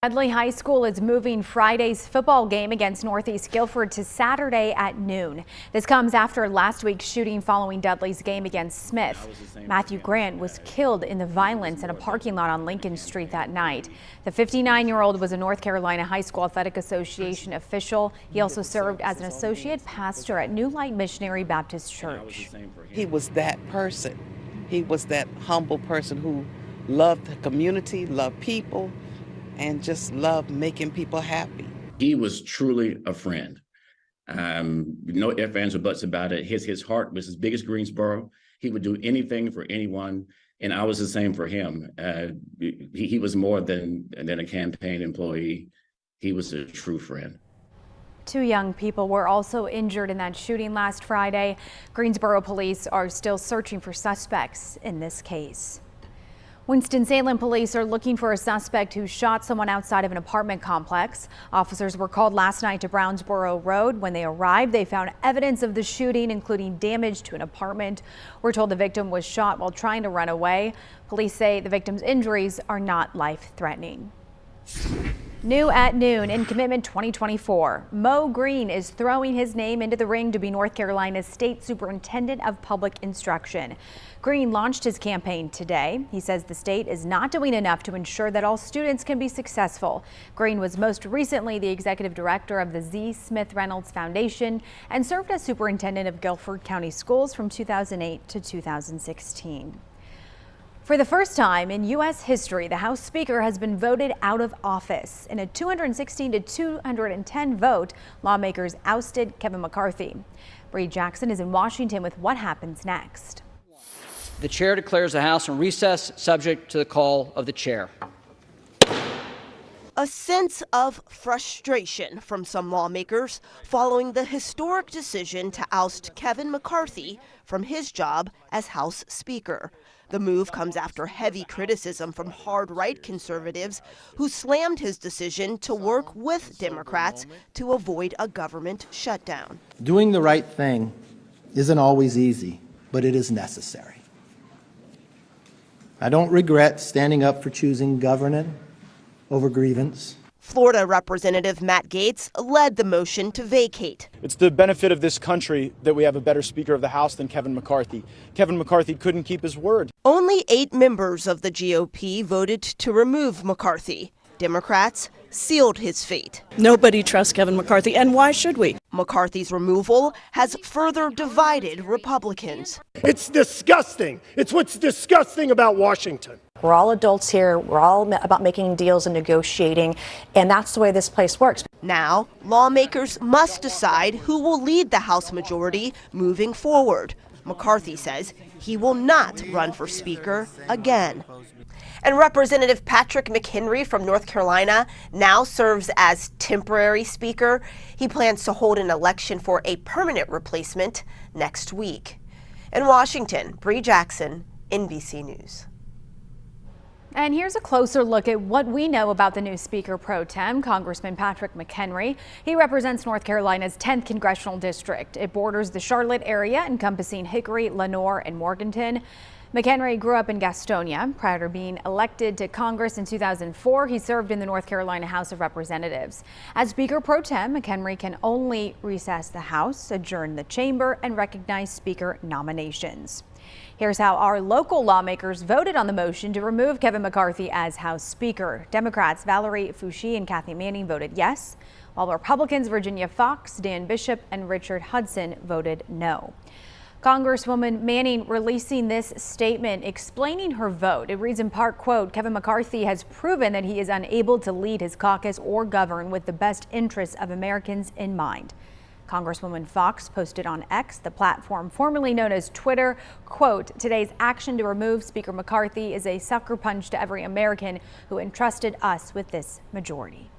Dudley High School is moving Friday's football game against Northeast Guilford to Saturday at noon. This comes after last week's shooting following Dudley's game against Smith. Matthew Grant was killed in the violence in a parking lot on Lincoln Street that night. The 59-year-old was a North Carolina High School Athletic Association official. He also served as an associate pastor at New Light Missionary Baptist Church. He was that person. He was that humble person who loved the community, loved people, and just loved making people happy. He was truly a friend. No ifs, ands, or buts about it. His heart was as big as Greensboro. He would do anything for anyone, and I was the same for him. He was more than a campaign employee. He was a true friend. 2 young people were also injured in that shooting last Friday. Greensboro police are still searching for suspects in this case. Winston-Salem police are looking for a suspect who shot someone outside of an apartment complex. Officers were called last night to Brownsboro Road. When they arrived, they found evidence of the shooting, including damage to an apartment. We're told the victim was shot while trying to run away. Police say the victim's injuries are not life-threatening. New at noon in Commitment 2024, Mo Green is throwing his name into the ring to be North Carolina's State Superintendent of Public Instruction. Green launched his campaign today. He says the state is not doing enough to ensure that all students can be successful. Green was most recently the executive director of the Z. Smith Reynolds Foundation and served as superintendent of Guilford County Schools from 2008 to 2016. For the first time in U.S. history, the House Speaker has been voted out of office. In a 216 to 210 vote, lawmakers ousted Kevin McCarthy. Bree Jackson is in Washington with what happens next. The chair declares the House in recess, subject to the call of the chair. A sense of frustration from some lawmakers following the historic decision to oust Kevin McCarthy from his job as House Speaker. The move comes after heavy criticism from hard-right conservatives who slammed his decision to work with Democrats to avoid a government shutdown. Doing the right thing isn't always easy, but it is necessary. I don't regret standing up for choosing governance over grievance. Florida Representative Matt Gaetz led the motion to vacate. It's the benefit of this country that we have a better Speaker of the House than Kevin McCarthy. Kevin McCarthy couldn't keep his word. Only 8 members of the GOP voted to remove McCarthy. Democrats sealed his fate. Nobody trusts Kevin McCarthy, and why should we? McCarthy's removal has further divided Republicans. It's disgusting. It's what's disgusting about Washington. We're all adults here. We're all about making deals and negotiating, and that's the way this place works. Now, lawmakers must decide who will lead the House majority moving forward. McCarthy says he will not run for Speaker again. And Representative Patrick McHenry from North Carolina now serves as temporary Speaker. He plans to hold an election for a permanent replacement next week. In Washington, Bree Jackson, NBC News. And here's a closer look at what we know about the new Speaker pro tem, Congressman Patrick McHenry. He represents North Carolina's 10th congressional district. It borders the Charlotte area, encompassing Hickory, Lenoir, and Morganton. McHenry grew up in Gastonia. Prior to being elected to Congress in 2004, he served in the North Carolina House of Representatives. As Speaker pro tem, McHenry can only recess the House, adjourn the chamber, and recognize Speaker nominations. Here's how our local lawmakers voted on the motion to remove Kevin McCarthy as House Speaker. Democrats Valerie Foushee and Kathy Manning voted yes, while Republicans Virginia Fox, Dan Bishop, and Richard Hudson voted no. Congresswoman Manning releasing this statement explaining her vote. It reads in part, quote, Kevin McCarthy has proven that he is unable to lead his caucus or govern with the best interests of Americans in mind. Congresswoman Fox posted on X, the platform formerly known as Twitter, quote, today's action to remove Speaker McCarthy is a sucker punch to every American who entrusted us with this majority.